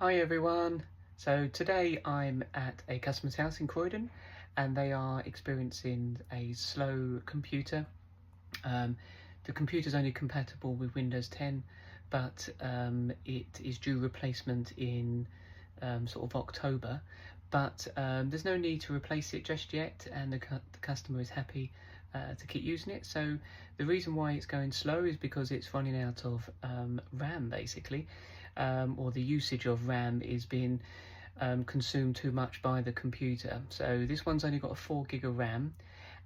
Hi everyone. So today I'm at a customer's house in Croydon and they are experiencing a slow computer. The computer's only compatible with Windows 10, but it is due replacement in sort of October. But there's no need to replace it just yet, and the customer is happy to keep using it. So the reason why it's going slow is because it's running out of RAM basically, or the usage of RAM is being consumed too much by the computer. So this one's only got a 4 gig of RAM,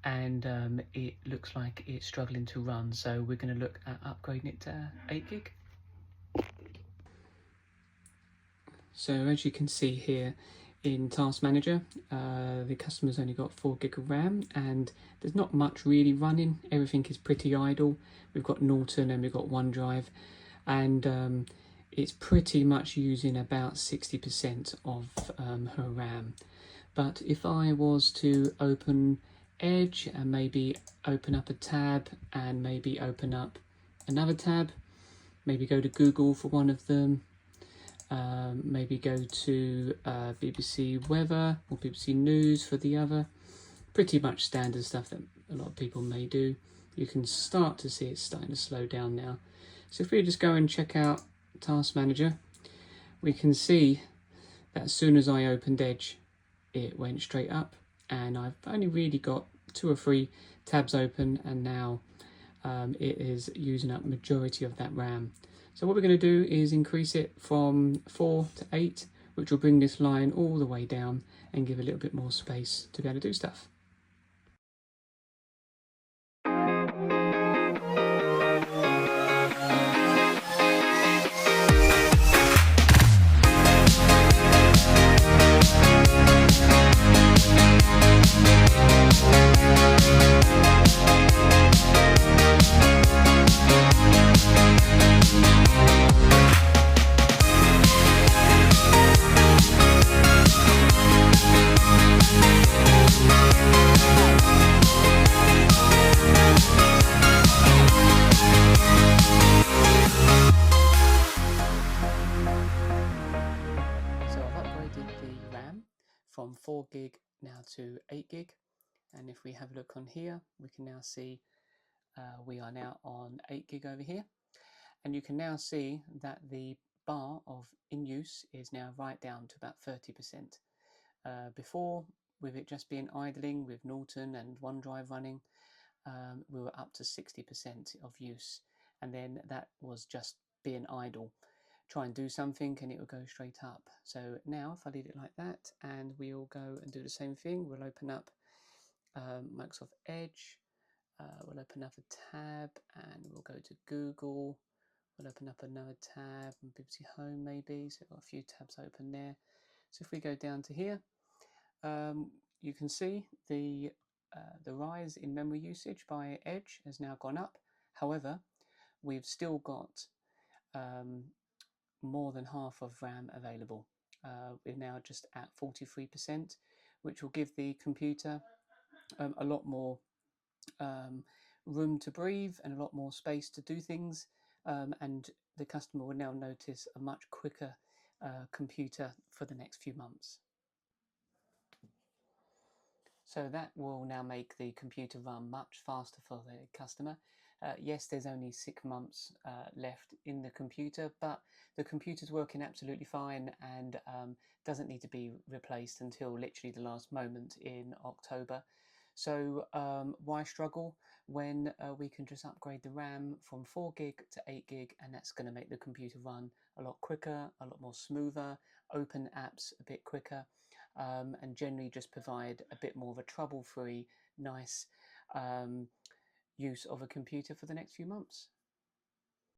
and it looks like it's struggling to run. So we're going to look at upgrading it to 8 gig. So as you can see here in Task Manager, the customer's only got 4 gig of RAM and there's not much really running. Everything is pretty idle. We've got Norton and we've got OneDrive, and it's pretty much using about 60% of her RAM. But if I was to open Edge and maybe open up a tab and maybe open up another tab, maybe go to Google for one of them, maybe go to BBC Weather or BBC News for the other, pretty much standard stuff that a lot of people may do, you can start to see it's starting to slow down now. So if we just go and check out Task Manager, we can see that as soon as I opened Edge, it went straight up, and I've only really got 2 or 3 tabs open, and now it is using up majority of that RAM. So what we're going to do is increase it from 4 to 8, which will bring this line all the way down and give a little bit more space to be able to do stuff. From 4 gig now to 8 gig, and if we have a look on here, we can now see we are now on 8 gig over here, and you can now see that the bar of in use is now right down to about 30%. Before, with it just being idling with Norton and OneDrive running, we were up to 60% of use, and then that was just being idle. Try and do something and it will go straight up. So now if I leave it like that and we'll go and do the same thing, we'll open up Microsoft Edge, we'll open up a tab and we'll go to Google, we'll open up another tab and BBC Home maybe, so we've got a few tabs open there. So if we go down to here, you can see the rise in memory usage by Edge has now gone up. However, we've still got more than half of RAM available. We're now just at 43%, which will give the computer a lot more room to breathe and a lot more space to do things, and the customer will now notice a much quicker computer for the next few months. So that will now make the computer run much faster for the customer. Yes, there's only 6 months left in the computer, but the computer's working absolutely fine and doesn't need to be replaced until literally the last moment in October. So why struggle when we can just upgrade the RAM from 4 gig to 8 gig, and that's going to make the computer run a lot quicker, a lot more smoother, open apps a bit quicker, and generally just provide a bit more of a trouble-free, nice use of a computer for the next few months.